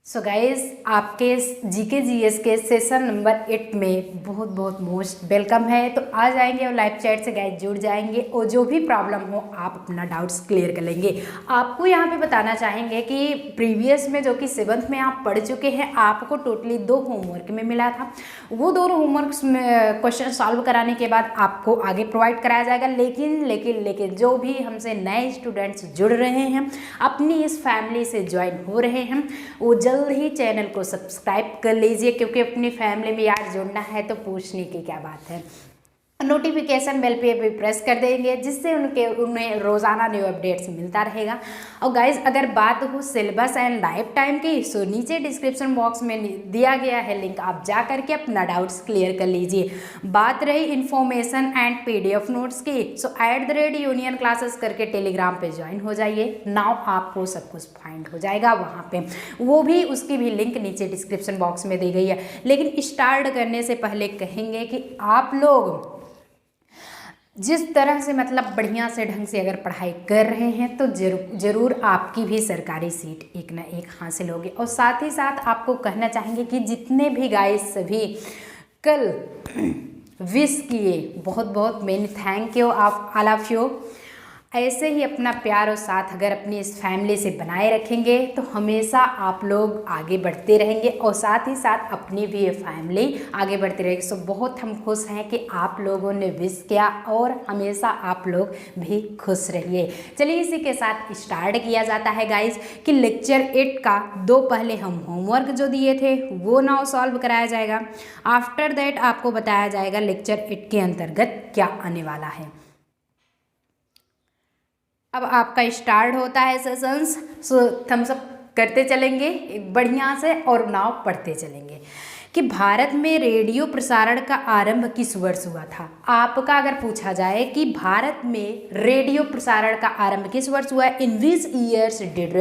So guys, आपके GK GS के session number 8 में बहुत बहुत मोस्ट वेलकम है। तो आ जाएंगे और लाइव चैट से गाइस जुड़ जाएंगे और जो भी प्रॉब्लम हो आप अपना डाउट्स क्लियर कर लेंगे। आपको यहाँ पे बताना चाहेंगे कि प्रीवियस में जो कि 7th में आप पढ़ चुके हैं, आपको टोटली 2 होमवर्क में मिला था। वो दोनों होमवर्क में क्वेश्चन सॉल्व कराने के बाद आपको आगे प्रोवाइड कराया जाएगा। लेकिन जो भी हमसे नए स्टूडेंट्स जुड़ रहे हैं, अपनी इस फैमिली से ज्वाइन हो रहे हैं, वो जल्द ही चैनल को सब्सक्राइब कर लीजिए, क्योंकि अपनी फैमिली में यार जुड़ना है तो पूछने की क्या बात है। नोटिफिकेशन बेल पे भी प्रेस कर देंगे, जिससे उन्हें रोज़ाना न्यू अपडेट्स मिलता रहेगा। और गाइज, अगर बात हो सिलेबस एंड लाइफ टाइम की, सो नीचे डिस्क्रिप्शन बॉक्स में दिया गया है लिंक, आप जा करके अपना डाउट्स क्लियर कर लीजिए। बात रही इन्फॉर्मेशन एंड PDF नोट्स की, सो @यूनियन क्लासेस करके टेलीग्राम पे ज्वाइन हो जाइए। नाउ आपको सब कुछ फाइंड हो जाएगा वहाँ पे, वो भी उसकी भी लिंक नीचे डिस्क्रिप्शन बॉक्स में दी गई है। लेकिन स्टार्ट करने से पहले कहेंगे कि आप लोग जिस तरह से मतलब बढ़िया से ढंग से अगर पढ़ाई कर रहे हैं तो जरूर आपकी भी सरकारी सीट एक ना एक हासिल होगी। और साथ ही साथ आपको कहना चाहेंगे कि जितने भी गाइस सभी कल विश किए, बहुत बहुत मेनी थैंक यू आप ऑल ऑफ यू। ऐसे ही अपना प्यार और साथ अगर अपनी इस फैमिली से बनाए रखेंगे तो हमेशा आप लोग आगे बढ़ते रहेंगे और साथ ही साथ अपनी भी ये फैमिली आगे बढ़ती रहेगी। सो बहुत हम खुश हैं कि आप लोगों ने विश किया और हमेशा आप लोग भी खुश रहिए। चलिए इसी के साथ स्टार्ट किया जाता है गाइज कि लेक्चर 8 का 2 पहले हम होमवर्क जो दिए थे वो नाउ सॉल्व कराया जाएगा। आफ्टर दैट आपको बताया जाएगा लेक्चर 8 के अंतर्गत क्या आने वाला है। अब आपका स्टार्ट होता है सेशंस। सो हम सब करते चलेंगे बढ़िया से और नाव पढ़ते चलेंगे कि भारत में रेडियो प्रसारण का आरंभ किस वर्ष हुआ था। आपका अगर पूछा जाए कि भारत में रेडियो प्रसारण का आरंभ किस वर्ष हुआ है, in which years did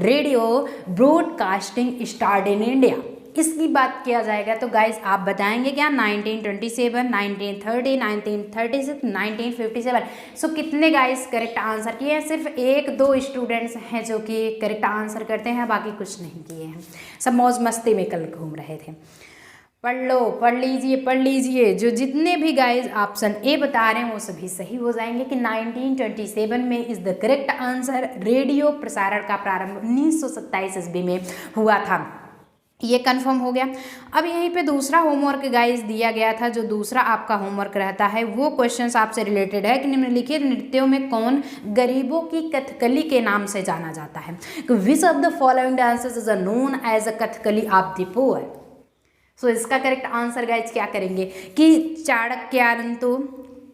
radio broadcasting start in India, इसकी बात किया जाएगा तो गाइज आप बताएंगे क्या, 1927, 1930, 1936, 1957। सो कितने गाइज करेक्ट आंसर किए हैं? सिर्फ 1-2 स्टूडेंट्स हैं जो कि करेक्ट आंसर करते हैं, बाकी कुछ नहीं किए हैं। सब मौज मस्ती में कल घूम रहे थे। पढ़ लो, पढ़ लीजिए। जो जितने भी गाइज ऑप्शन ए बता रहे हैं वो सभी सही हो जाएंगे कि 1927 में is the correct answer. Radio प्रसारण का प्रारंभ 1927 ईस्वी में हुआ था, ये कंफर्म हो गया। अब यहीं पे दूसरा होमवर्क गाइस दिया गया था। जो दूसरा आपका होमवर्क रहता है वो क्वेश्चंस आपसे रिलेटेड है कि निम्नलिखित नृत्यों में कौन गरीबों की कथकली के नाम से जाना जाता है। Which of the following dances is known as a Kathakali of the poor. So इसका करेक्ट आंसर गाइज क्या करेंगे कि चाणक्यारंतु,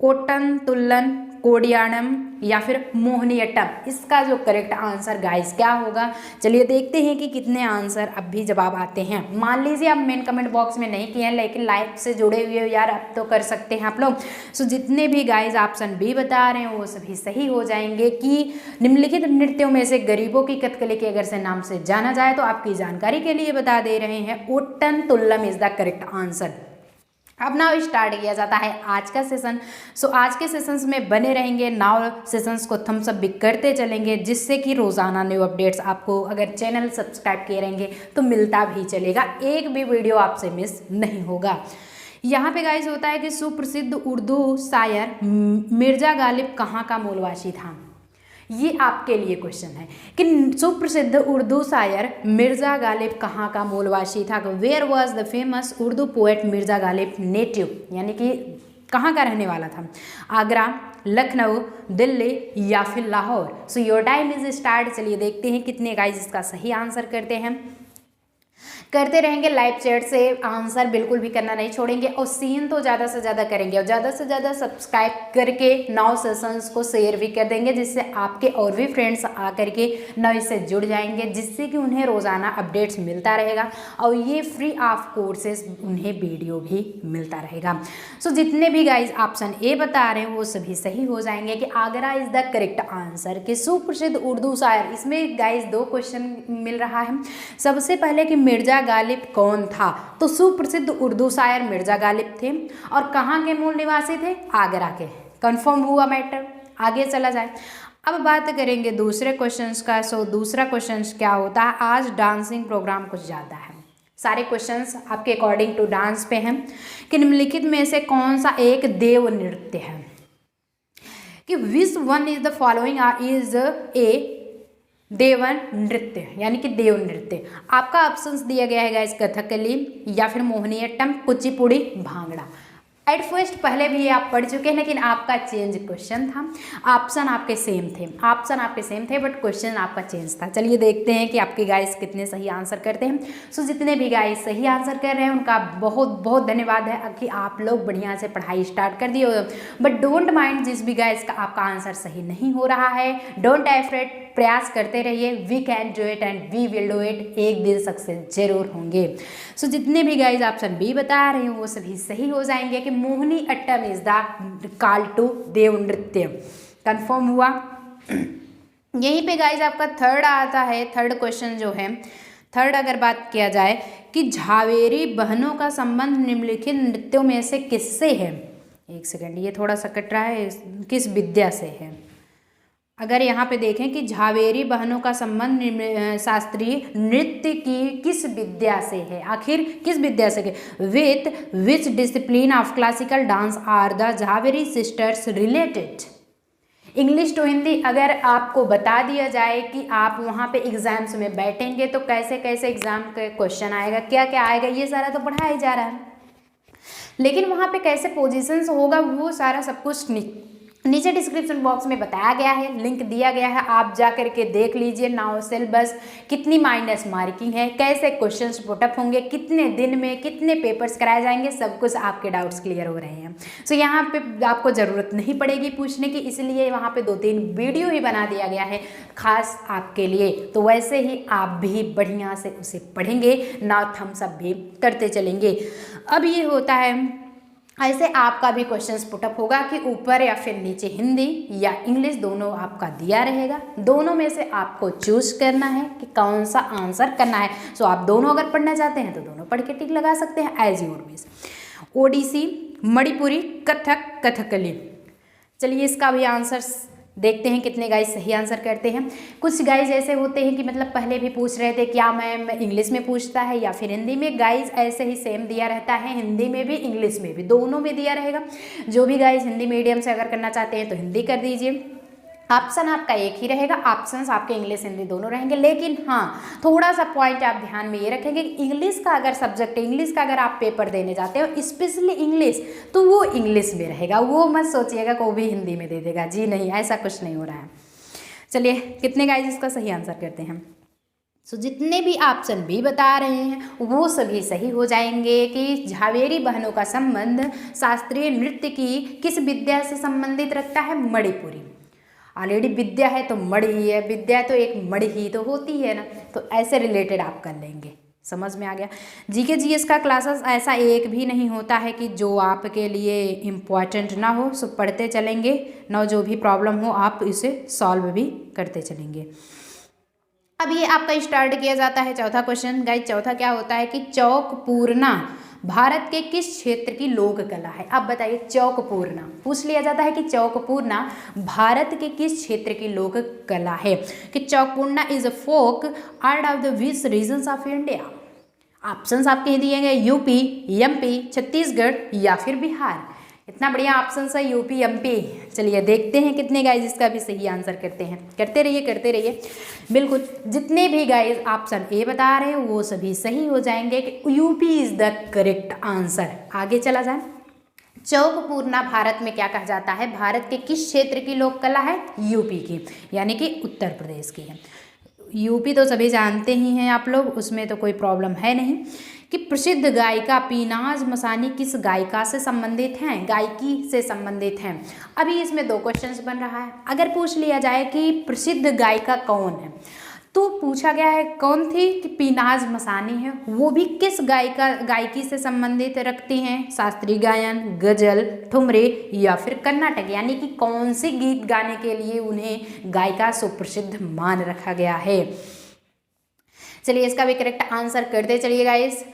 कोटन तुल्लन, कोडियानम या फिर मोहिनीअट्टम। इसका जो करेक्ट आंसर गाइस क्या होगा, चलिए देखते हैं कि कितने आंसर अब भी जवाब आते हैं। मान लीजिए आप मेन कमेंट बॉक्स में नहीं किए हैं लेकिन लाइव से जुड़े हुए हो यार, अब तो कर सकते हैं आप लोग। सो जितने भी गाइस ऑप्शन बी बता रहे हैं वो सभी सही हो जाएंगे कि निम्नलिखित नृत्यों में से गरीबों की कथकली के अगर से नाम से जाना जाए तो आपकी जानकारी के लिए बता दे रहे हैं Ottan Thullal is the correct answer. अब नाउ स्टार्ट किया जाता है आज का सेशन। सो आज के सेशंस में बने रहेंगे, नाउ सेशंस को थम्स अप भी करते चलेंगे, जिससे कि रोज़ाना न्यू अपडेट्स आपको अगर चैनल सब्सक्राइब किए रहेंगे तो मिलता भी चलेगा, एक भी वीडियो आपसे मिस नहीं होगा। यहाँ पे गाइस होता है कि सुप्रसिद्ध उर्दू शायर मिर्ज़ा गालिब कहाँ का मूलवासी था। ये आपके लिए क्वेश्चन है कि सुप्रसिद्ध उर्दू शायर मिर्ज़ा गालिब कहाँ का मूलवासी था। Where was the famous Urdu poet Mirza Ghalib native, यानी कि कहाँ का रहने वाला था। आगरा, लखनऊ, दिल्ली या फिर Lahore. So your time is start. चलिए देखते हैं कितने गाइस इसका सही आंसर करते रहेंगे। लाइव चैट से आंसर बिल्कुल भी करना नहीं छोड़ेंगे और सीन तो ज़्यादा से ज़्यादा करेंगे और ज़्यादा से ज़्यादा सब्सक्राइब करके नाउ सेशंस को शेयर भी कर देंगे, जिससे आपके और भी फ्रेंड्स आकर के नाउ इससे जुड़ जाएंगे, जिससे कि उन्हें रोज़ाना अपडेट्स मिलता रहेगा और ये फ्री ऑफ कोर्सेज उन्हें वीडियो भी मिलता रहेगा। सो जितने भी गाइज ऑप्शन ए बता रहे हैं वो सभी सही हो जाएंगे कि Agra is the correct answer. कि सुप्रसिद्ध उर्दू शायर, इसमें गाइज 2 क्वेश्चन मिल रहा है। सबसे पहले कि मिर्ज़ा गालिब कौन था, तो सुप्रसिद्ध उर्दू शायर मिर्ज़ा गालिब थे और कहाँ के मूल निवासी थे, आगरा के। कंफर्म हुआ मैटर, आगे चला जाए। अब बात करेंगे दूसरे क्वेश्चंस का। सो दूसरा क्वेश्चंस क्या होता है, आज डांसिंग प्रोग्राम कुछ ज़्यादा है। सारे क्वेश्चंस आपके अकॉर्डिंग टू डांस पे हैं कि निम्नलिखित में से कौन सा एक देव नृत्य है, कि which one is the following is a देवन नृत्य, यानी कि देव नृत्य। आपका ऑप्शंस दिया गया है गाइस, कथकली या फिर मोहिनीअट्टम, कुचिपुड़ी, भांगड़ा। एट फर्स्ट पहले भी आप पढ़ चुके हैं, लेकिन आपका चेंज क्वेश्चन था, ऑप्शन आपके सेम थे बट क्वेश्चन आपका चेंज था। चलिए देखते हैं कि आपके गाइस कितने सही आंसर करते हैं। सो जितने भी गाइस सही आंसर कर रहे हैं उनका बहुत बहुत धन्यवाद है कि आप लोग बढ़िया से पढ़ाई स्टार्ट कर दिए हो। बट डोंट माइंड जिस भी गाइस का आपका आंसर सही नहीं हो रहा है, डोंट एफ्रेड, प्रयास करते रहिए। We can do it and we will do it, एक दिन सक्सेस जरूर होंगे। सो जितने भी गाइज ऑप्शन बी बता रहे हैं वो सभी सही हो जाएंगे कि Mohiniyattam is the call to dev nritya. Confirm हुआ। यहीं पे गाइज आपका थर्ड आता है, थर्ड क्वेश्चन जो है, थर्ड अगर बात किया जाए कि झावेरी बहनों का संबंध निम्नलिखित नृत्यों में से किससे है। एक सेकंड, ये थोड़ा सा कट रहा है, किस विद्या से है। अगर यहाँ पे देखें कि झावेरी बहनों का संबंध शास्त्रीय नृत्य की किस विद्या से है, आखिर किस विद्या से है, with which discipline of classical dance are the Jhaveri sisters related. English to Hindi अगर आपको बता दिया जाए कि आप वहाँ पे एग्जाम्स में बैठेंगे तो कैसे कैसे एग्जाम का क्वेश्चन आएगा, क्या क्या आएगा, ये सारा तो पढ़ाया जा रहा है, लेकिन वहाँ पे कैसे पोजीशंस होगा वो सारा सब कुछ नीचे डिस्क्रिप्शन बॉक्स में बताया गया है, लिंक दिया गया है, आप जा करके देख लीजिए। नाउ सिलेबस कितनी माइनस मार्किंग है, कैसे क्वेश्चंस पुटअप होंगे, कितने दिन में कितने पेपर्स कराए जाएंगे, सब कुछ आपके डाउट्स क्लियर हो रहे हैं। सो यहाँ पे आपको ज़रूरत नहीं पड़ेगी पूछने की, इसलिए वहाँ पे 2-3 वीडियो ही बना दिया गया है खास आपके लिए। तो वैसे ही आप भी बढ़िया से उसे पढ़ेंगे, नाउ थम्स अप भी करते चलेंगे। अब ये होता है, ऐसे आपका भी क्वेश्चंस पुटअप होगा कि ऊपर या फिर नीचे हिंदी या इंग्लिश दोनों आपका दिया रहेगा, दोनों में से आपको चूज करना है कि कौन सा आंसर करना है। सो आप दोनों अगर पढ़ना चाहते हैं तो दोनों पढ़ के टिक लगा सकते हैं as your wish. Odissi, Manipuri, Kathak, Kathakali. चलिए इसका भी आंसर देखते हैं कितने गाइस सही आंसर करते हैं। कुछ गाइस ऐसे होते हैं कि मतलब पहले भी पूछ रहे थे क्या मैम इंग्लिश में पूछता है या फिर हिंदी में। गाइस ऐसे ही सेम दिया रहता है, हिंदी में भी इंग्लिश में भी, दोनों में दिया रहेगा। जो भी गाइस हिंदी मीडियम से अगर करना चाहते हैं तो हिंदी कर दीजिए, ऑप्शन आपका एक ही रहेगा, ऑप्शंस आपके इंग्लिश हिंदी दोनों रहेंगे। लेकिन हाँ, थोड़ा सा पॉइंट आप ध्यान में ये रखेंगे कि इंग्लिश का अगर सब्जेक्ट, इंग्लिश का अगर आप पेपर देने जाते हो स्पेशली इंग्लिश, तो वो इंग्लिश में रहेगा, वो मत सोचिएगा को भी हिंदी में दे देगा, जी नहीं, ऐसा कुछ नहीं हो रहा है। चलिए कितने गाइस इसका सही आंसर करते हैं। सो जितने भी ऑप्शन भी बता रहे हैं वो सभी सही हो जाएंगे कि झावेरी बहनों का संबंध शास्त्रीय नृत्य की किस विद्या से संबंधित रखता है, मणिपुरी। ऑलरेडी विद्या है तो मणि ही है, विद्या तो एक मणि ही तो होती है ना, तो ऐसे रिलेटेड आप कर लेंगे। समझ में आ गया। जीके जीएस का क्लासेस ऐसा एक भी नहीं होता है कि जो आपके लिए इम्पॉर्टेंट ना हो, सो पढ़ते चलेंगे ना, जो भी प्रॉब्लम हो आप इसे सॉल्व भी करते चलेंगे। अब ये आपका स्टार्ट किया जाता है चौथा क्वेश्चन। गाइस चौथा क्या होता है कि चौकपूर्णा भारत के किस क्षेत्र की लोक कला है। अब बताइए, चौकपूर्णा पूछ लिया जाता है कि चौकपूर्णा भारत के किस क्षेत्र की लोक कला है, कि Chowkpurna is a folk art of the which regions of India. Options आपके दिए गए, यूपी, एमपी, छत्तीसगढ़ या फिर बिहार। इतना बढ़िया ऑप्शन है यूपी, एमपी। चलिए देखते हैं कितने गाइज इसका भी सही आंसर करते हैं। करते रहिए बिल्कुल। जितने भी गाइज ऑप्शन ए बता रहे हैं वो सभी सही हो जाएंगे कि UP is the correct answer. आगे चला जाए। चौकपूर्णा भारत में क्या कहा जाता है, भारत के किस क्षेत्र की लोक कला है, यूपी की, यानी कि उत्तर प्रदेश की है। यूपी तो सभी जानते ही हैं आप लोग, उसमें तो कोई प्रॉब्लम है नहीं। कि प्रसिद्ध गायिका पीनाज मसानी किस गायिका से संबंधित हैं, गायकी से संबंधित हैं। अभी इसमें 2 क्वेश्चंस बन रहा है। अगर पूछ लिया जाए कि प्रसिद्ध गायिका कौन है, तो पूछा गया है कौन थी, कि पीनाज मसानी है। वो भी किस गायकी से संबंधित रखती हैं, शास्त्रीय गायन, गजल, ठुमरे या फिर कर्नाटक, यानी कि कौन से गीत गाने के लिए उन्हें गायिका सुप्रसिद्ध मान रखा गया है। चलिए इसका भी करेक्ट आंसर करते चलिए गाइस।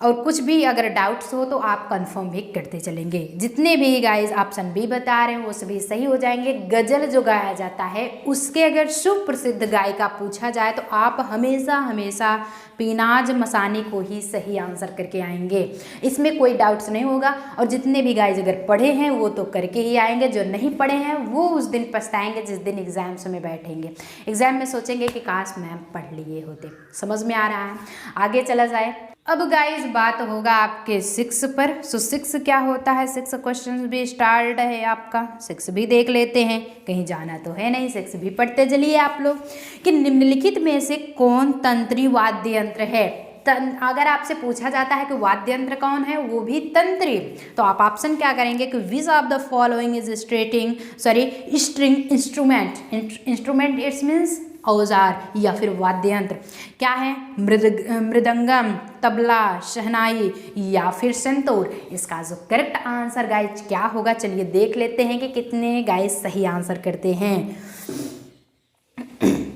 और कुछ भी अगर डाउट्स हो तो आप कंफर्म भी करते चलेंगे। जितने भी गाइस ऑप्शन बी बता रहे हैं वो सभी सही हो जाएंगे। गज़ल जो गाया जाता है उसके अगर सुप्रसिद्ध गायिका पूछा जाए तो आप हमेशा हमेशा पीनाज मसानी को ही सही आंसर करके आएंगे, इसमें कोई डाउट्स नहीं होगा। और जितने भी गाइस अगर पढ़े हैं वो तो करके ही आएंगे, जो नहीं पढ़े हैं वो उस दिन पछताएंगे जिस दिन एग्जाम्स में बैठेंगे। एग्जाम में सोचेंगे कि काश मैम पढ़ लिए होते। समझ में आ रहा है? आगे चला जाए। अब गाइस बात होगा आपके 6 पर। सो 6 क्या होता है, 6 क्वेश्चन भी स्टार्ट है आपका। 6 भी देख लेते हैं, कहीं जाना तो है नहीं, 6 भी पढ़ते चलिए आप लोग। कि निम्नलिखित में से कौन तंत्री वाद्य यंत्र है? अगर आपसे पूछा जाता है कि वाद्य यंत्र कौन है, वो भी तंत्री, तो आप ऑप्शन क्या करेंगे कि विच of the following is string instrument. Instrument it's means औजार या फिर वाद्य यंत्र। क्या है? मृदंगम, तबला, शहनाई या फिर संतूर। इसका जो करेक्ट आंसर गाइस क्या होगा, चलिए देख लेते हैं कि कितने गाइस सही आंसर करते हैं।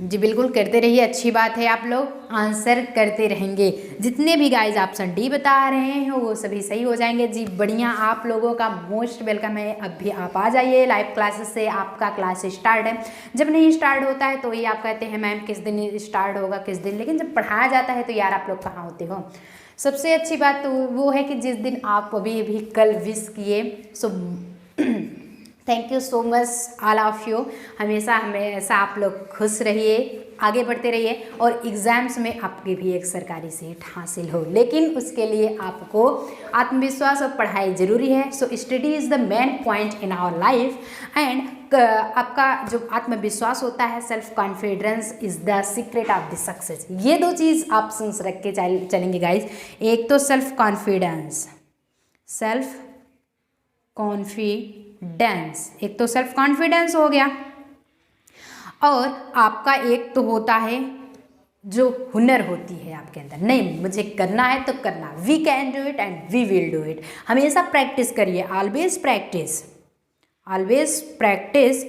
जी बिल्कुल करते रहिए, अच्छी बात है, आप लोग आंसर करते रहेंगे। जितने भी गाइज ऑप्शन डी बता रहे हैं वो सभी सही हो जाएंगे। जी बढ़िया, आप लोगों का मोस्ट वेलकम है। अब भी आप आ जाइए लाइव क्लासेस से, आपका क्लास स्टार्ट है। जब नहीं स्टार्ट होता है तो ही आप कहते हैं मैम किस दिन स्टार्ट होगा, किस दिन, लेकिन जब पढ़ाया जाता है तो यार आप लोग कहाँ होते हो। सबसे अच्छी बात तो वो है कि जिस दिन आप अभी कल विश किए, so thank you so much all of you. हमेशा हमेशा आप लोग खुश रहिए, आगे बढ़ते रहिए और एग्ज़ाम्स में आपकी भी एक सरकारी सीट हासिल हो। लेकिन उसके लिए आपको आत्मविश्वास और पढ़ाई ज़रूरी है। So study is the main point in our life and आपका जो आत्मविश्वास होता है, self confidence is the secret of the success. ये 2 चीज़ ऑप्शंस रख के चलेंगे गाइज। एक तो सेल्फ कॉन्फिडेंस, एक तो सेल्फ कॉन्फिडेंस हो गया, और आपका एक तो होता है जो हुनर होती है आपके अंदर, नहीं मुझे करना है तो करना। We can do it and we will do it. हमेशा प्रैक्टिस करिए, always practice, always practice,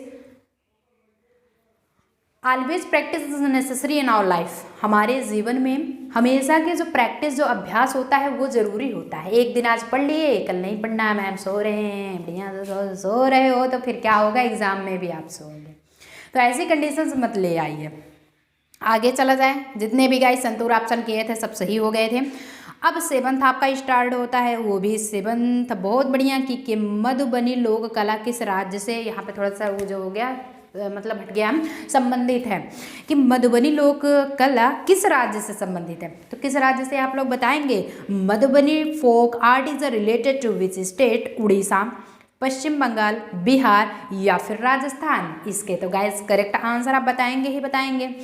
always practice is necessary in our life. हमारे जीवन में हमेशा के जो प्रैक्टिस, जो अभ्यास होता है वो ज़रूरी होता है। एक दिन आज पढ़ लिए, कल नहीं पढ़ना है, मैम सो रहे हैं, बढ़िया सो रहे हो तो फिर क्या होगा, एग्ज़ाम में भी आप सोओगे। तो ऐसी कंडीशंस मत ले आइए। आगे चला जाए। जितने भी गाइस संतूर ऑप्शन किए थे सब सही हो गए थे। अब 7th आपका स्टार्ट होता है, वो भी 7th बहुत बढ़िया कि मधुबनी लोक कला किस राज्य से, यहाँ पे थोड़ा सा वो जो हो गया मतलब हट गया, संबंधित है कि मधुबनी लोक कला किस राज्य से संबंधित है। तो किस राज्य से आप लोग बताएंगे। Madhubani folk art is related to which state? Orissa, Paschim Bangal, Bihar या फिर राजस्थान। इसके तो गाइस करेक्ट आंसर आप बताएंगे ही बताएंगे।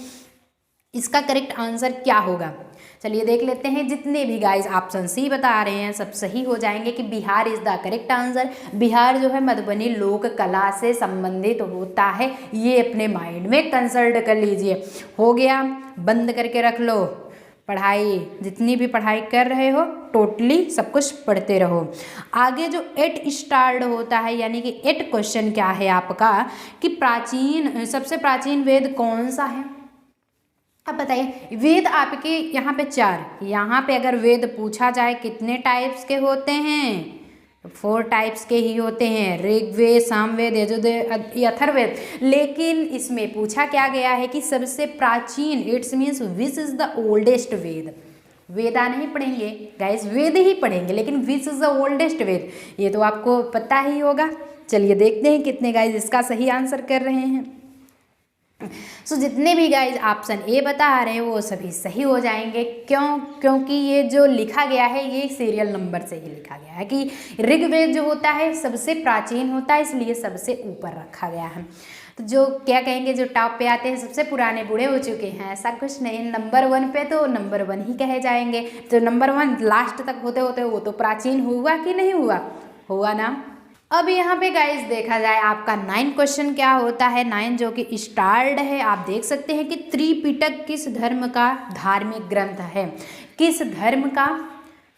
इसका करेक्ट आंसर क्या होगा, चलिए देख लेते हैं। जितने भी गाइस ऑप्शन सी बता रहे हैं सब सही हो जाएंगे कि Bihar is the correct answer. Bihar जो है मधुबनी लोक कला से संबंधित होता है, ये अपने माइंड में कंसल्ट कर लीजिए। हो गया, बंद करके रख लो पढ़ाई। जितनी भी पढ़ाई कर रहे हो टोटली सब कुछ पढ़ते रहो। आगे जो 8 स्टार्ट होता है, यानी कि 8 क्वेश्चन क्या है आपका कि सबसे प्राचीन वेद कौन सा है। अब बताइए, वेद आपके यहाँ पे 4, यहाँ पे अगर वेद पूछा जाए कितने टाइप्स के होते हैं, 4 टाइप्स के ही होते हैं, ऋग्वेद, सामवेद, यजुर्वेद, अथर्ववेद। लेकिन इसमें पूछा क्या गया है कि सबसे प्राचीन, it's means which is the oldest Ved. Veda नहीं पढ़ेंगे गाइस, वेद ही पढ़ेंगे, लेकिन which is the oldest Ved ये तो आपको पता ही होगा। चलिए देखते हैं कितने गाइस इसका सही आंसर कर रहे हैं। सो जितने भी गाइज ऑप्शन ए बता रहे हैं वो सभी सही हो जाएंगे। क्योंकि ये जो लिखा गया है ये सीरियल नंबर से ही लिखा गया है कि ऋग्वेद जो होता है सबसे प्राचीन होता है, इसलिए सबसे ऊपर रखा गया है। तो जो क्या कहेंगे, जो टॉप पे आते हैं सबसे पुराने बूढ़े हो चुके हैं, ऐसा कुछ नहीं। नंबर 1 पे तो नंबर 1 ही कहे जाएंगे। तो नंबर 1 लास्ट तक होते होते वो तो प्राचीन हुआ कि नहीं हुआ, हुआ ना। अब यहाँ पे गाइस देखा जाए आपका 9 क्वेश्चन क्या होता है। 9 जो कि स्टार्ट है, आप देख सकते हैं कि त्रिपिटक किस धर्म का धार्मिक ग्रंथ है। किस धर्म का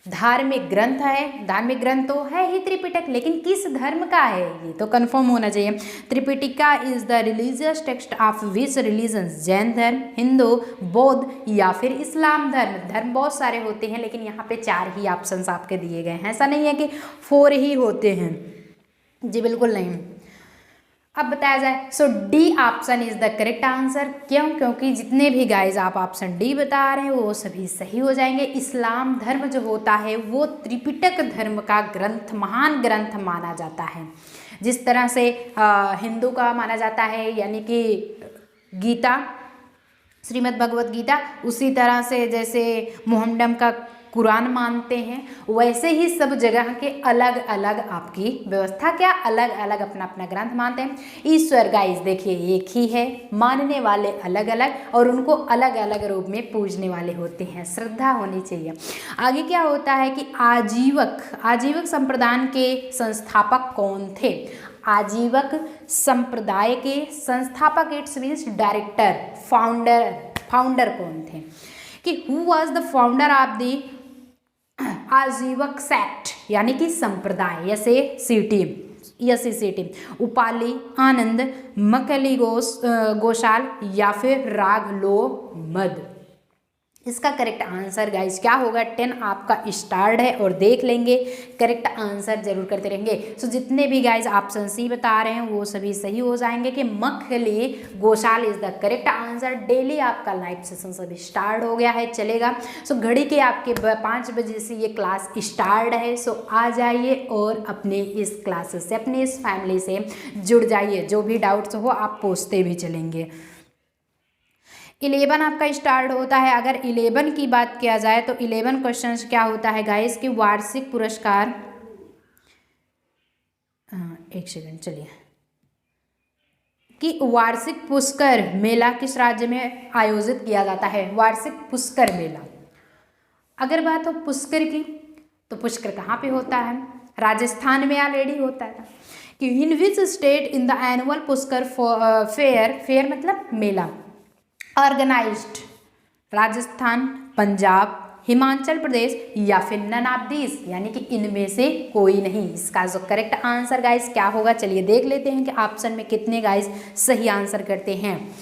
धार्मिक ग्रंथ है, धार्मिक ग्रंथ तो है ही त्रिपिटक, लेकिन किस धर्म का है ये तो कंफर्म होना चाहिए। Tripitaka is the religious text of which religion, Jain धर्म, हिंदू, बौद्ध या फिर इस्लाम धर्म। धर्म बहुत सारे होते हैं लेकिन यहाँ पे 4 ही ऑप्शंस आपके दिए गए हैं, ऐसा नहीं है कि 4 ही होते हैं जी, बिल्कुल नहीं। अब बताया जाए so D option is the correct answer. क्यों? क्योंकि जितने भी गाइज आप ऑप्शन डी बता रहे हैं वो सभी सही हो जाएंगे। इस्लाम धर्म जो होता है वो त्रिपिटक धर्म का ग्रंथ, महान ग्रंथ माना जाता है। जिस तरह से हिंदू का माना जाता है यानी कि गीता, श्रीमद् भगवत गीता, उसी तरह से जैसे मोहम्मडम का कुरान मानते हैं, वैसे ही सब जगह के अलग अलग आपकी व्यवस्था, क्या अलग अलग अपना अपना ग्रंथ मानते हैं। ईश्वर गाइस देखिए एक ही है, मानने वाले अलग अलग और उनको अलग अलग रूप में पूजने वाले होते हैं, श्रद्धा होनी चाहिए। आगे क्या होता है कि आजीवक संप्रदाय के संस्थापक कौन थे? आजीवक संप्रदाय के संस्थापक, इट्स मीन्स डायरेक्टर, फाउंडर कौन थे? कि who was the founder of the आजीवक sect यानी कि संप्रदाय, सिटी उपाली, आनंद, मकली गोशाल या फिर रागलो मद। इसका करेक्ट आंसर गाइस क्या होगा? 10 आपका स्टार्ट है और देख लेंगे, करेक्ट आंसर जरूर करते रहेंगे। सो जितने भी गाइस ऑप्शन सी बता रहे हैं वो सभी सही हो जाएंगे कि Makkhali Goshal is the correct answer. Daily आपका लाइव सेशन सभी स्टार्ट हो गया है, चलेगा। सो घड़ी के आपके 5 बजे से ये क्लास स्टार्ट है। सो आ जाइए और अपने इस क्लासेस से, अपने इस फैमिली से जुड़ जाइए। जो भी डाउट्स हो आप पूछते भी चलेंगे। 11 आपका स्टार्ट होता है। अगर 11 की बात किया जाए तो 11 क्वेश्चंस क्या होता है गाइस कि वार्षिक पुरस्कार, एक सेकंड चलिए, कि वार्षिक पुष्कर मेला किस राज्य में आयोजित किया जाता है? वार्षिक पुष्कर मेला। अगर बात हो पुष्कर की तो पुष्कर कहाँ पे होता है? राजस्थान में ऑलरेडी होता है। कि in which state in the annual Pushkar fair मतलब मेला ऑर्गेनाइज्ड? राजस्थान, पंजाब, हिमाचल प्रदेश या फिर नन ऑफ दिस, यानी कि इनमें से कोई नहीं। इसका जो करेक्ट आंसर गाइस क्या होगा, चलिए देख लेते हैं कि ऑप्शन में कितने गाइस सही आंसर करते हैं।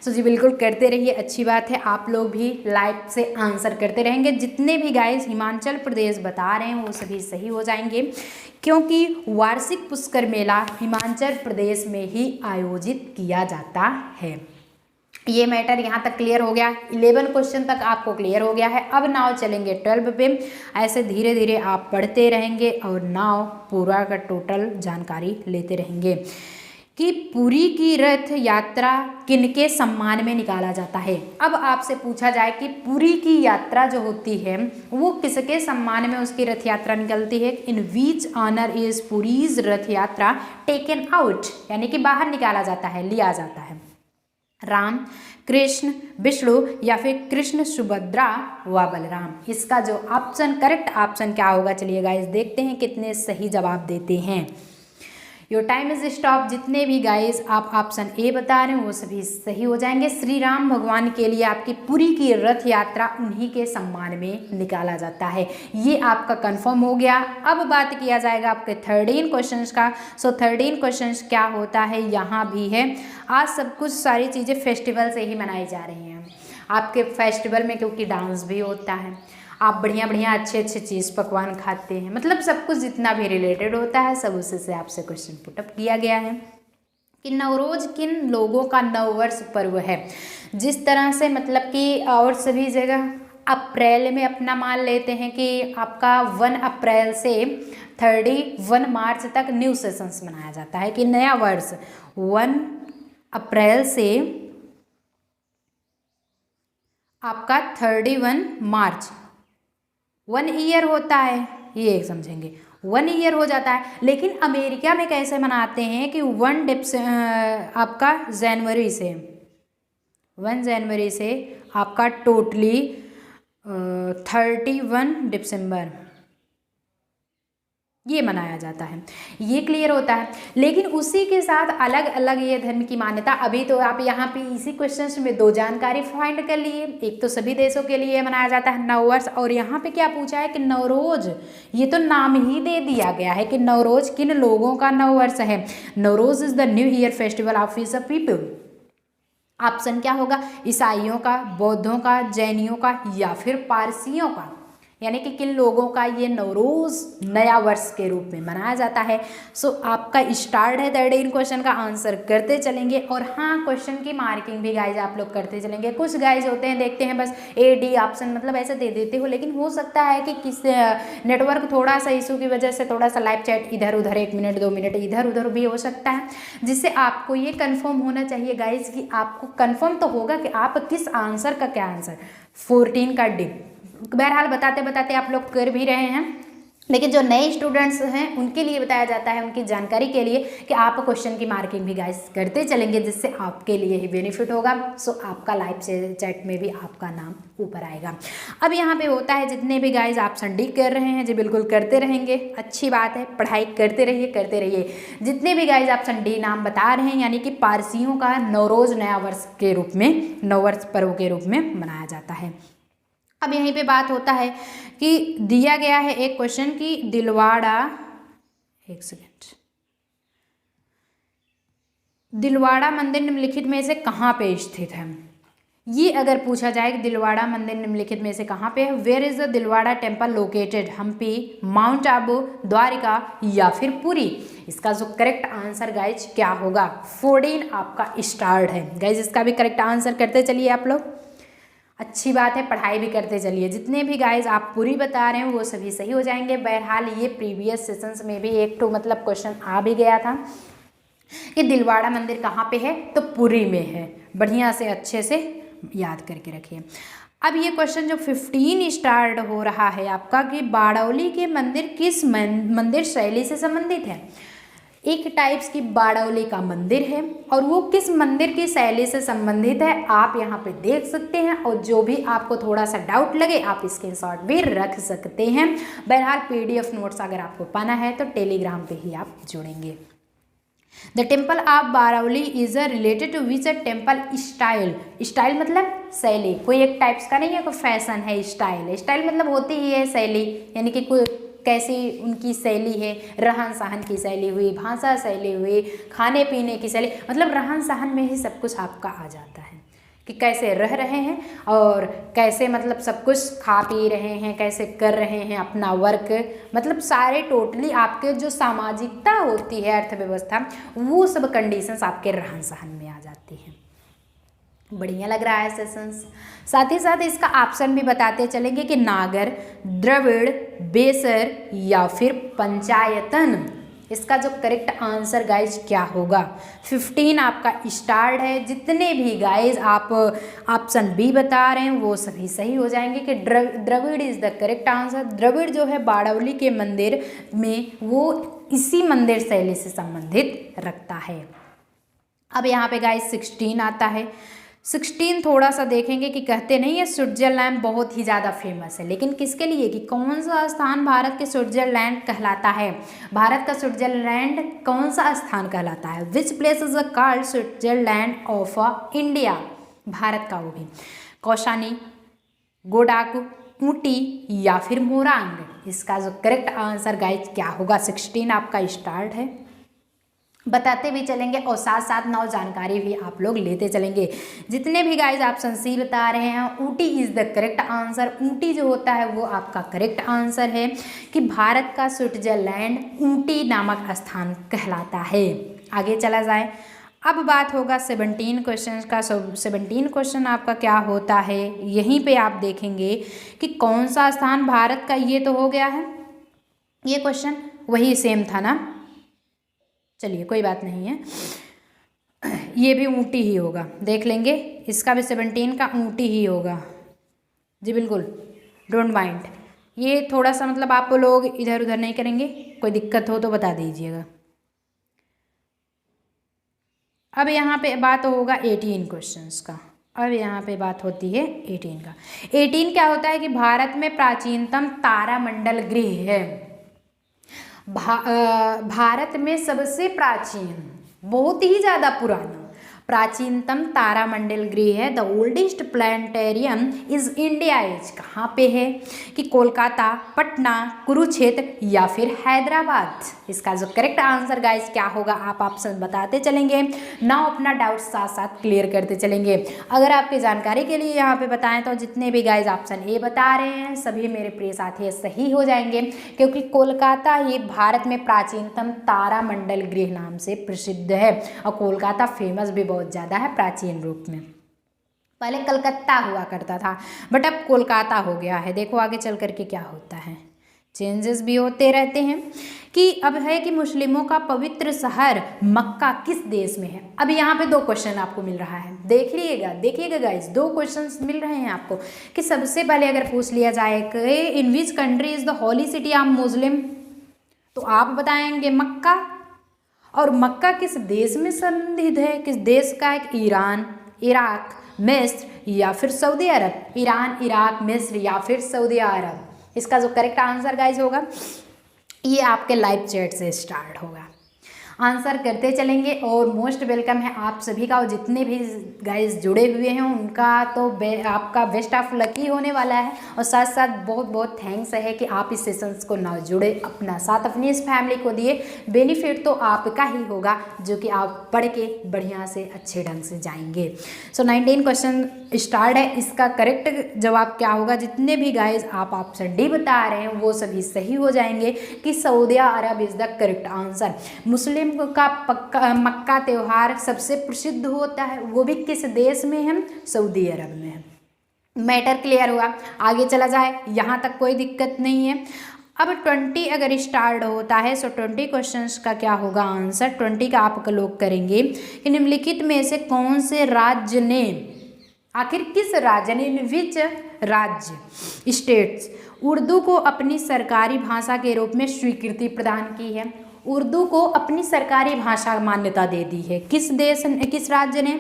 सो जी बिल्कुल करते रहिए, अच्छी बात है। आप लोग भी लाइव से आंसर करते रहेंगे। जितने भी गाइस हिमाचल प्रदेश बता रहे हैं वो सभी सही हो जाएंगे, क्योंकि वार्षिक पुष्कर मेला हिमाचल प्रदेश में ही आयोजित किया जाता है। ये मैटर यहाँ तक क्लियर हो गया। 11 क्वेश्चन तक आपको क्लियर हो गया है। अब नाव चलेंगे 12 पे। ऐसे धीरे धीरे आप पढ़ते रहेंगे और नाव पूरा का टोटल जानकारी लेते रहेंगे। कि पुरी की रथ यात्रा किनके सम्मान में निकाला जाता है? अब आपसे पूछा जाए कि पुरी की यात्रा जो होती है वो किसके सम्मान में उसकी रथ यात्रा निकलती है? In which honour is puris रथ यात्रा टेकन आउट, यानी कि बाहर निकाला जाता है, लिया जाता है। राम, कृष्ण, विष्णु या फिर कृष्ण, सुभद्रा व बलराम। इसका जो ऑप्शन करेक्ट ऑप्शन क्या होगा, चलिए गाइस देखते हैं कितने सही जवाब देते हैं। Your time is stop. जितने भी गाइस आप ऑप्शन ए बता रहे हैं वो सभी सही हो जाएंगे। श्री राम भगवान के लिए आपकी पुरी की रथ यात्रा उन्हीं के सम्मान में निकाला जाता है। ये आपका कंफर्म हो गया। अब बात किया जाएगा आपके 13 क्वेश्चंस का। सो 13 क्वेश्चंस क्या होता है यहाँ भी है। आज सब कुछ सारी चीज़ें फेस्टिवल से ही मनाई जा रही हैं आपके फेस्टिवल में, क्योंकि डांस भी होता है, आप बढ़िया बढ़िया अच्छे अच्छे चीज़ पकवान खाते हैं, मतलब सब कुछ जितना भी रिलेटेड होता है सब उससे से आपसे क्वेश्चन पुटअप किया गया है। कि नवरोज किन लोगों का नववर्ष पर्व है? जिस तरह से मतलब कि और सभी जगह अप्रैल में अपना मान लेते हैं कि आपका 1 अप्रैल से 31 मार्च तक न्यू सेशंस मनाया जाता है, कि नया वर्ष 1 अप्रैल से आपका 31 मार्च 1 ईयर होता है, ये एक समझेंगे 1 ईयर हो जाता है। लेकिन अमेरिका में कैसे मनाते हैं कि 1 आपका जनवरी से 1 जनवरी से आपका टोटली 31 दिसंबर ये मनाया जाता है। ये क्लियर होता है। लेकिन उसी के साथ अलग अलग ये धर्म की मान्यता, अभी तो आप यहाँ पे इसी क्वेश्चन में दो जानकारी फाइंड कर लिए। एक तो सभी देशों के लिए मनाया जाता है नववर्ष, और यहाँ पे क्या पूछा है कि नवरोज, ये तो नाम ही दे दिया गया है कि नवरोज किन लोगों का नववर्ष है। Navroz is the new year festival of is people. Option क्या होगा, ईसाइयों का, बौद्धों का, जैनियों का या फिर पारसियों का, यानी कि किन लोगों का ये नवरोज नया वर्ष के रूप में मनाया जाता है। सो आपका स्टार्ट है 13 क्वेश्चन का आंसर करते चलेंगे। और हाँ, क्वेश्चन की मार्किंग भी गाइज आप लोग करते चलेंगे। कुछ गाइज होते हैं देखते हैं बस ए डी ऑप्शन मतलब ऐसे दे देते हो, लेकिन हो सकता है कि किस नेटवर्क थोड़ा सा इशू की वजह से थोड़ा सा लाइव चैट इधर उधर 1 मिनट 2 मिनट इधर उधर भी हो सकता है, जिससे आपको ये कन्फर्म होना चाहिए गाइज कि आपको कन्फर्म तो होगा कि आप किस आंसर का क्या आंसर 14 का डी। बहरहाल बताते बताते आप लोग कर भी रहे हैं, लेकिन जो नए स्टूडेंट्स हैं उनके लिए बताया जाता है, उनकी जानकारी के लिए कि आप क्वेश्चन की मार्किंग भी गाइस करते चलेंगे, जिससे आपके लिए ही बेनिफिट होगा। सो आपका लाइव चैट में भी आपका नाम ऊपर आएगा। अब यहाँ पे होता है जितने भी गाइस ऑप्शन डी कर रहे हैं जी बिल्कुल करते रहेंगे, अच्छी बात है, पढ़ाई करते रहिए करते रहिए। जितने भी गाइस ऑप्शन डी नाम बता रहे हैं, यानी कि पारसियों का नवरोज नया वर्ष के रूप में, नववर्ष पर्व के रूप में मनाया जाता है। अब यहीं पे बात होता है कि दिया गया है एक क्वेश्चन की दिलवाड़ा, एक सेकेंड, दिलवाड़ा मंदिर निम्नलिखित में से कहाँ पे स्थित है। ये अगर पूछा जाए कि दिलवाड़ा मंदिर निम्नलिखित में से कहाँ पे है, where is the Dilwara temple located, Hampi, mount Abu, Dwarka या फिर पुरी। इसका जो करेक्ट आंसर गाइज क्या होगा, 14 आपका स्टार्ट है। गाइज इसका भी करेक्ट आंसर करते चलिए आप लोग, अच्छी बात है, पढ़ाई भी करते चलिए। जितने भी गाइज आप पूरी बता रहे हैं वो सभी सही हो जाएंगे। बहरहाल ये प्रीवियस सेशंस में भी एक तो मतलब क्वेश्चन आ भी गया था कि दिलवाड़ा मंदिर कहाँ पे है, तो पुरी में है। बढ़िया से अच्छे से याद करके रखिए। अब ये क्वेश्चन जो 15 स्टार्ट हो रहा है आपका कि बारडोली के मंदिर किस मंदिर शैली से संबंधित है। एक टाइप्स की बारडोली का मंदिर है और वो किस मंदिर की शैली से संबंधित है आप यहाँ पे देख सकते हैं। और जो भी आपको थोड़ा सा डाउट लगे आप स्क्रीनशॉट भी रख सकते हैं। बहरहाल PDF नोट्स अगर आपको पाना है तो टेलीग्राम पे ही आप जुड़ेंगे। The temple of Bardoli is related to which temple style. Style मतलब शैली, कोई एक टाइप्स का नहीं है, कोई फैशन है। स्टाइल, स्टाइल मतलब होती ही है शैली, यानी कि कोई कैसी उनकी शैली है, रहन सहन की शैली हुई, भाषा शैली हुई, खाने पीने की शैली, मतलब रहन सहन में ही सब कुछ आपका आ जाता है कि कैसे रह रहे हैं और कैसे मतलब सब कुछ खा पी रहे हैं, कैसे कर रहे हैं अपना वर्क, मतलब सारे टोटली आपके जो सामाजिकता होती है, अर्थव्यवस्था, वो सब कंडीशंस आपके रहन सहन में आ जाती हैं। बढ़िया लग रहा है सेशंस। साथ ही साथ इसका ऑप्शन भी बताते चलेंगे कि नागर, द्रविड़, बेसर या फिर पंचायतन। इसका जो करेक्ट आंसर गाइज क्या होगा, 15 आपका स्टार्ट है। जितने भी गाइज आप ऑप्शन बी बता रहे हैं वो सभी सही हो जाएंगे कि Dravida is the correct answer. Dravida जो है बारडोली के मंदिर में वो इसी मंदिर शैली से संबंधित रखता है। अब यहाँ पे गाइज 16 आता है। 16 थोड़ा सा देखेंगे कि कहते नहीं है स्विट्जरलैंड बहुत ही ज़्यादा फेमस है, लेकिन किसके लिए कि कौन सा स्थान भारत के स्विट्जरलैंड कहलाता है। भारत का स्विट्जरलैंड कौन सा स्थान कहलाता है। Which place is called Switzerland of India. Bharat का वो भी कौशानी, गोडाकू, ऊटी या फिर मोरांग। इसका जो करेक्ट आंसर गाइज क्या होगा, 16 आपका स्टार्ट है। बताते भी चलेंगे और साथ साथ नौ जानकारी भी आप लोग लेते चलेंगे। जितने भी गाइज ऑप्शन सी बता रहे हैं Ooty is the correct answer. Ooty जो होता है वो आपका करेक्ट आंसर है कि भारत का स्विट्जरलैंड ऊटी नामक स्थान कहलाता है। आगे चला जाए, अब बात होगा 17 क्वेश्चन का। 17 क्वेश्चन आपका क्या होता है, यहीं पे आप देखेंगे कि कौन सा स्थान भारत का, ये तो हो गया है ये क्वेश्चन, वही सेम था ना, चलिए कोई बात नहीं है, ये भी ऊटी ही होगा, देख लेंगे। इसका भी 17 का ऊटी ही होगा जी, बिल्कुल डोंट माइंड। ये थोड़ा सा मतलब आप लोग इधर उधर नहीं करेंगे, कोई दिक्कत हो तो बता दीजिएगा। अब यहाँ पे बात होगा 18 क्वेश्चंस का। अब यहाँ पे बात होती है 18 का। 18 क्या होता है कि भारत में प्राचीनतम तारामंडल गृह है। भारत में सबसे प्राचीन, बहुत ही ज़्यादा पुराना, प्राचीनतम तारामंडल गृह है। The oldest planetarium is India is कहाँ पे है कि कोलकाता, पटना, कुरुक्षेत्र या फिर हैदराबाद। इसका जो करेक्ट आंसर गाइस क्या होगा आप ऑप्शन बताते चलेंगे ना, अपना डाउट साथ साथ क्लियर करते चलेंगे। अगर आपकी जानकारी के लिए यहाँ पे बताएं तो जितने भी गाइस ऑप्शन ए बता रहे हैं सभी मेरे प्रिय साथी सही हो जाएंगे, क्योंकि कोलकाता ही भारत में प्राचीनतम तारामंडल गृह नाम से प्रसिद्ध है और कोलकाता फेमस भी बहुत ज़्यादा है प्राचीन रूप में। पहले कलकत्ता हुआ करता था बट अब कोलकाता हो गया है। देखो आगे चल करके क्या होता है, चेंजेस भी होते रहते हैं। कि अब है कि मुस्लिमों का पवित्र शहर मक्का किस देश में है। अब यहाँ पे दो क्वेश्चन आपको मिल रहा है, देखिएगा गाइस, दो क्वेश्चंस मिल रहे हैं आपको। कि सबसे पहले अगर पूछ लिया जाए कि in which country is the holy city of Muslim, तो आप बताएंगे मक्का। और मक्का किस देश में संबंधित है, किस देश का है, ईरान, इराक, मिस्र या फिर सऊदी अरब। ईरान, इराक, मिस्र या फिर सऊदी अरब। इसका जो करेक्ट आंसर गाइज होगा ये आपके लाइव चैट से स्टार्ट होगा। आंसर करते चलेंगे और मोस्ट वेलकम है आप सभी का, और जितने भी गाइस जुड़े हुए हैं उनका तो आपका बेस्ट ऑफ लकी होने वाला है। और साथ साथ बहुत बहुत थैंक्स है कि आप इस सेशंस को ना जुड़े, अपना साथ अपनी इस फैमिली को दिए। बेनिफिट तो आपका ही होगा जो कि आप पढ़ के बढ़िया से अच्छे ढंग से जाएंगे। सो 19 क्वेश्चन स्टार्ट है। इसका करेक्ट जवाब क्या होगा, जितने भी गाइस आप ऑप्शन डी बता रहे हैं वो सभी सही हो जाएंगे कि Saudi Arab is the correct answer. Muslim का मक्का त्यौहार सबसे प्रसिद्ध होता है, वो भी किस देश में है, सऊदी अरब में है। मैटर क्लियर हुआ, आगे चला जाए, यहाँ तक कोई दिक्कत नहीं है। अब 20 अगर स्टार्ट होता है सो 20 क्वेश्चंस का क्या होगा आंसर, 20 का आप लोग करेंगे कि निम्नलिखित में से कौन से राज्य ने, आखिर किस राज्य ने, विच राज्य स्टेट्स उर्दू को अपनी सरकारी भाषा के रूप में स्वीकृति प्रदान की है। उर्दू को अपनी सरकारी भाषा मान्यता दे दी है। किस देश, किस राज्य ने,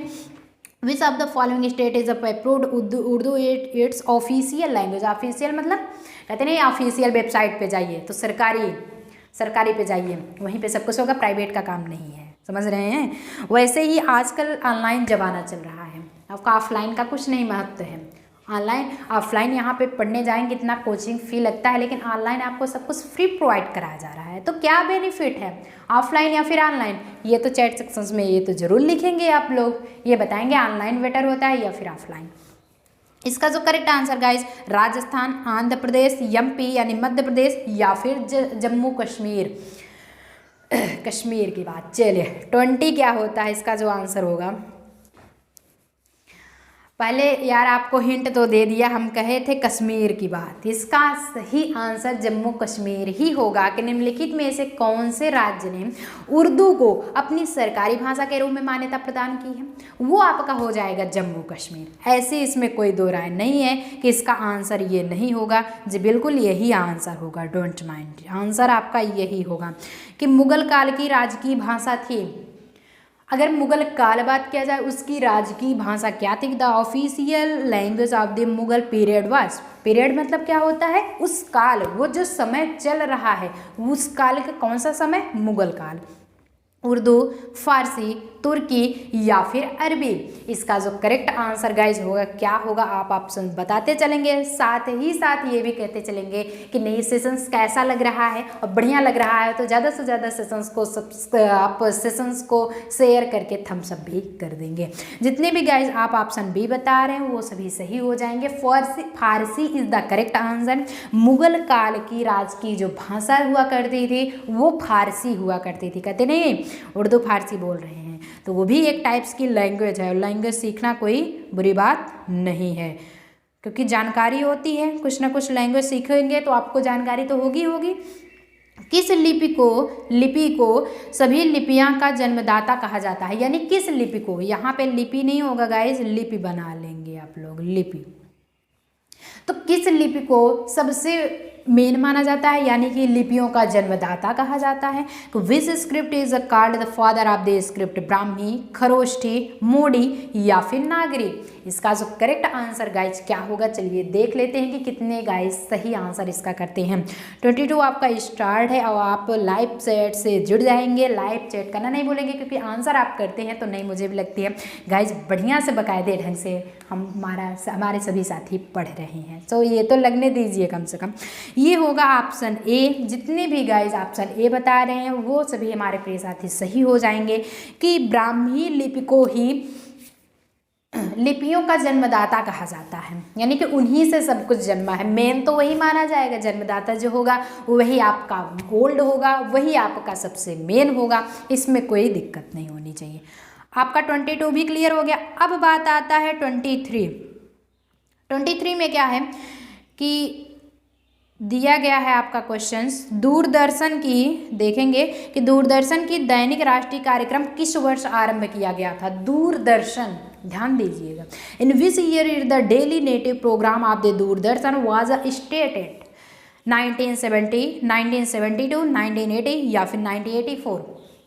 विच of the following state is approved Urdu it's official language. Official मतलब कहते नहीं ऑफिशियल वेबसाइट पे जाइए तो सरकारी पे जाइए, वहीं पे सब कुछ होगा, प्राइवेट का काम नहीं है, समझ रहे हैं। वैसे ही आजकल ऑनलाइन ज़माना चल रहा है, आपका ऑफलाइन का कुछ नहीं महत्व है। ऑनलाइन ऑफलाइन यहाँ पे पढ़ने जाएंगे इतना कोचिंग फी लगता है, लेकिन ऑनलाइन आपको सब कुछ फ्री प्रोवाइड कराया जा रहा है। तो क्या बेनिफिट है, ऑफलाइन या फिर ऑनलाइन, ये तो चैट सेक्शंस में ये तो ज़रूर लिखेंगे आप लोग, ये बताएंगे ऑनलाइन बेटर होता है या फिर ऑफलाइन। इसका जो correct answer guys Rajasthan, Andhra Pradesh, MP यानी मध्य प्रदेश या फिर जम्मू कश्मीर। कश्मीर की बात, चलिए 20 क्या होता है इसका जो आंसर होगा। पहले यार आपको हिंट तो दे दिया, हम कहे थे कश्मीर की बात, इसका सही आंसर जम्मू कश्मीर ही होगा। कि निम्नलिखित में से कौन से राज्य ने उर्दू को अपनी सरकारी भाषा के रूप में मान्यता प्रदान की है, वो आपका हो जाएगा जम्मू कश्मीर। ऐसे इसमें कोई दो राय नहीं है कि इसका आंसर ये नहीं होगा जी, बिल्कुल यही आंसर होगा, डोंट माइंड, आंसर आपका यही होगा। कि मुगल काल की राजकीय भाषा थी, अगर मुगल काल बात किया जाए उसकी राजकीय भाषा क्या थी, the official language of the Mughal period was, period मतलब क्या होता है, उस काल, वो जो समय चल रहा है उस काल का कौन सा समय, मुगल काल। उर्दू, फारसी, तुर्की या फिर अरबी। इसका जो करेक्ट आंसर गाइज होगा क्या होगा आप ऑप्शन बताते चलेंगे, साथ ही साथ ये भी कहते चलेंगे कि नहीं सेशंस कैसा लग रहा है, और बढ़िया लग रहा है तो ज़्यादा से ज़्यादा सेशंस को आप सेशंस को शेयर करके थम्स अप भी कर देंगे। जितने भी गाइज आप ऑप्शन बी बता रहे हैं वो सभी सही हो जाएंगे। Farsi is the correct answer. Mughal काल की राजकीय जो भाषा हुआ करती थी वो फारसी हुआ करती थी, कहते नहीं उर्दू फारसी बोल रहे हैं, तो वो भी एक टाइप्स की लैंग्वेज है। लैंग्वेज सीखना कोई बुरी बात नहीं है, क्योंकि जानकारी होती है, कुछ ना कुछ लैंग्वेज सीखेंगे तो आपको जानकारी तो होगी। किस लिपि को सभी लिपियां का जन्मदाता कहा जाता है, यानी किस लिपि को, यहाँ पे लिपि नहीं होगा गाइज, लिपि बना लेंगे आप लोग, लिपि। तो किस लिपि को सबसे मेन माना जाता है, यानी कि लिपियों का जन्मदाता कहा जाता है। तो which script is called the father of the script, Brahmi, Kharosthi, Modi या फिर नागरी। इसका जो करेक्ट आंसर गाइज क्या होगा, चलिए देख लेते हैं कि कितने गाइज सही आंसर इसका करते हैं। 22 आपका स्टार्ट है और आप लाइव चैट से जुड़ जाएंगे। लाइव चैट करना नहीं भूलेंगे क्योंकि आंसर आप करते हैं तो नहीं, मुझे भी लगती है गाइज बढ़िया से बाकायदे ढंग से हमारे सभी साथी पढ़ रहे हैं। तो ये तो लगने दीजिए कम से कम। ये होगा ऑप्शन ए। जितने भी गाइज ऑप्शन ए बता रहे हैं वो सभी हमारे प्रिय साथी सही हो जाएंगे कि ब्राह्मी लिपि को ही लिपियों का जन्मदाता कहा जाता है, यानी कि उन्हीं से सब कुछ जन्मा है। मेन तो वही माना जाएगा, जन्मदाता जो होगा वही आपका ओल्ड होगा, वही आपका सबसे मेन होगा, इसमें कोई दिक्कत नहीं होनी चाहिए। आपका 22 भी क्लियर हो गया। अब बात आता है 23। 23 में क्या है कि दिया गया है आपका क्वेश्चंस, दूरदर्शन की, देखेंगे कि दूरदर्शन की दैनिक राष्ट्रीय कार्यक्रम किस वर्ष आरंभ किया गया था। दूरदर्शन, ध्यान दीजिएगा, in which year is the daily native programme of the Doordarshan was started, 1970, 1972, 1980 या फिर 1984।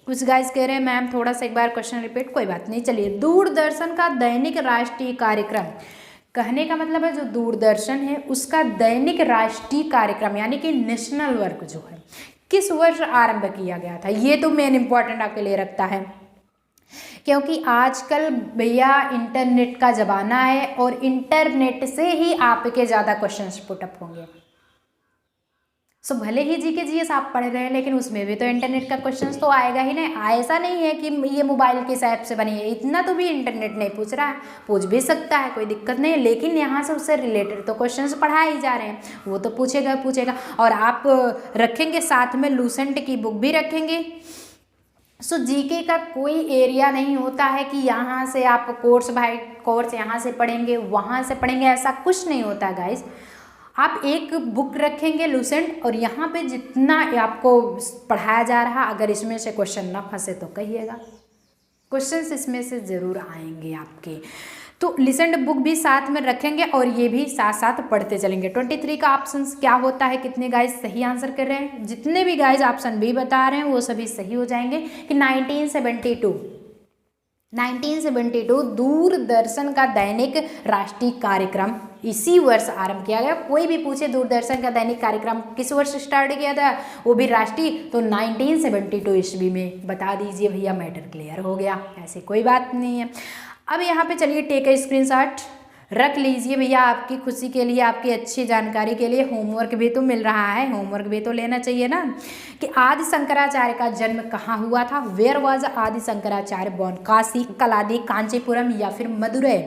कुछ गाइस कह रहे हैं मैम थोड़ा सा एक बार क्वेश्चन रिपीट, कोई बात नहीं, चलिए। दूरदर्शन का दैनिक राष्ट्रीय कार्यक्रम, कहने का मतलब है जो दूरदर्शन है उसका दैनिक राष्ट्रीय कार्यक्रम यानी कि नेशनल वर्क जो है किस वर्ष आरंभ किया गया था, ये तो मेन इंपॉर्टेंट आपके लिए रखता है क्योंकि आजकल भैया इंटरनेट का ज़माना है और इंटरनेट से ही आपके ज़्यादा क्वेश्चंस पुटअप होंगे। सो भले ही जी के जीएस आप पढ़ रहे हैं लेकिन उसमें भी तो इंटरनेट का क्वेश्चंस तो आएगा ही नहीं। ऐसा नहीं है कि ये मोबाइल के हिसाब से बनी है, इतना तो भी इंटरनेट नहीं पूछ रहा है, पूछ भी सकता है, कोई दिक्कत नहीं है, लेकिन यहाँ से उससे रिलेटेड तो क्वेश्चंस पढ़ाए ही जा रहे हैं, वो तो पूछेगा। और आप रखेंगे साथ में लूसेंट की बुक भी रखेंगे। सो जीके का कोई एरिया नहीं होता है कि यहाँ से आप कोर्स यहाँ से पढ़ेंगे वहाँ से पढ़ेंगे, ऐसा कुछ नहीं होता गाइज। आप एक बुक रखेंगे लूसेंट और यहाँ पे जितना आपको पढ़ाया जा रहा, अगर इसमें से क्वेश्चन ना फंसे तो कहिएगा, क्वेश्चंस इसमें से ज़रूर आएंगे आपके। तो लूसेंट बुक भी साथ में रखेंगे और ये भी साथ साथ पढ़ते चलेंगे। 23 का ऑप्शन क्या होता है, कितने गाइज सही आंसर कर रहे हैं, जितने भी गाइज ऑप्शन बी बता रहे हैं वो सभी सही हो जाएंगे कि 1972 दूरदर्शन का दैनिक राष्ट्रीय कार्यक्रम इसी वर्ष आरंभ किया गया। कोई भी पूछे दूरदर्शन का दैनिक कार्यक्रम किस वर्ष स्टार्ट किया था, वो भी राष्ट्रीय, तो 1972 ईस्वी में बता दीजिए भैया, मैटर क्लियर हो गया, ऐसी कोई बात नहीं है। अब यहाँ पे चलिए टेक ए स्क्रीनशॉट रख लीजिए भैया, आपकी खुशी के लिए, आपकी अच्छी जानकारी के लिए। होमवर्क भी तो मिल रहा है, होमवर्क भी तो लेना चाहिए ना। कि आदि शंकराचार्य का जन्म कहाँ हुआ था, वेयर वाज आदि शंकराचार्य बॉर्न, काशी, कलादी, कांचीपुरम या फिर मदुरै,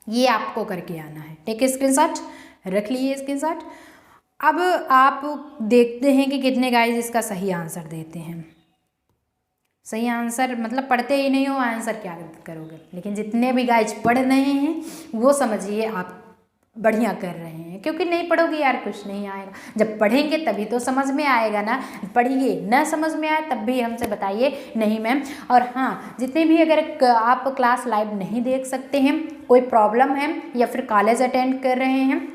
ये आपको करके आना है। टेक स्क्रीनशॉट रख लीजिए स्क्रीनशॉट। अब आप देखते हैं कि कितने गाइज इसका सही आंसर देते हैं। सही आंसर मतलब पढ़ते ही नहीं हो, आंसर क्या करोगे, लेकिन जितने भी गाइज पढ़ रहे हैं वो समझिए आप बढ़िया कर रहे हैं, क्योंकि नहीं पढ़ोगे यार कुछ नहीं आएगा। जब पढ़ेंगे तभी तो समझ में आएगा ना, पढ़िए ना समझ में आए तब भी हमसे बताइए नहीं मैम। और हाँ, जितने भी अगर आप क्लास लाइव नहीं देख सकते हैं, कोई प्रॉब्लम है या फिर कॉलेज अटेंड कर रहे हैं,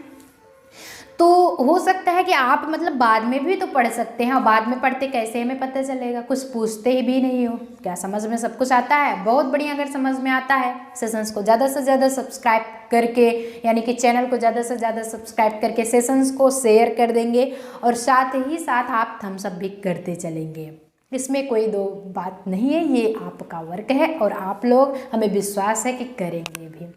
तो हो सकता है कि आप मतलब बाद में भी तो पढ़ सकते हैं। और बाद में पढ़ते कैसे हमें पता चलेगा, कुछ पूछते ही भी नहीं हो, क्या समझ में सब कुछ आता है। बहुत बढ़िया, अगर समझ में आता है सेशंस को ज़्यादा से ज़्यादा सब्सक्राइब करके, यानी कि चैनल को ज़्यादा से ज़्यादा सब्सक्राइब करके सेशंस को शेयर कर देंगे और साथ ही साथ आप थम्स अप भी करते चलेंगे। इसमें कोई दो बात नहीं है, ये आपका वर्क है और आप लोग, हमें विश्वास है कि करेंगे भी।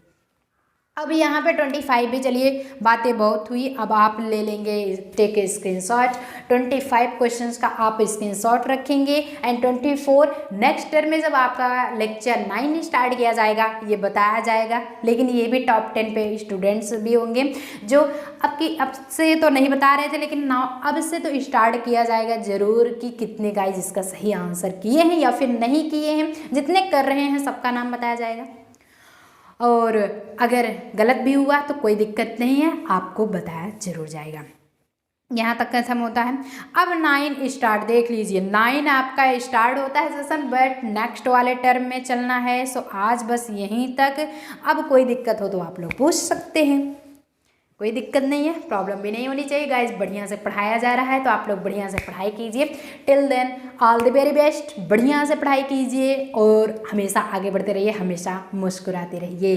अब यहाँ पे 25 भी, चलिए बातें बहुत हुई, अब आप ले लेंगे टेक ए स्क्रीनशॉट। 25 क्वेश्चंस का आप स्क्रीनशॉट रखेंगे एंड 24 नेक्स्ट टर्म में जब आपका लेक्चर 9 स्टार्ट किया जाएगा ये बताया जाएगा। लेकिन ये भी टॉप 10 पे स्टूडेंट्स भी होंगे जो अब से तो नहीं बता रहे थे, लेकिन नाउ अब से तो स्टार्ट किया जाएगा ज़रूर कि कितने गाइज इसका सही आंसर किए हैं या फिर नहीं किए हैं। जितने कर रहे हैं सबका नाम बताया जाएगा और अगर गलत भी हुआ तो कोई दिक्कत नहीं है, आपको बताया जरूर जाएगा। यहाँ तक खत्म होता है। अब 9 स्टार्ट, देख लीजिए 9 आपका स्टार्ट होता है सेशन, बट नेक्स्ट वाले टर्म में चलना है। सो आज बस यहीं तक। अब कोई दिक्कत हो तो आप लोग पूछ सकते हैं, कोई दिक्कत नहीं है, प्रॉब्लम भी नहीं होनी चाहिए गाइज। बढ़िया से पढ़ाया जा रहा है तो आप लोग बढ़िया से पढ़ाई कीजिए। Till then all the very best, बढ़िया से पढ़ाई कीजिए और हमेशा आगे बढ़ते रहिए, हमेशा मुस्कुराते रहिए।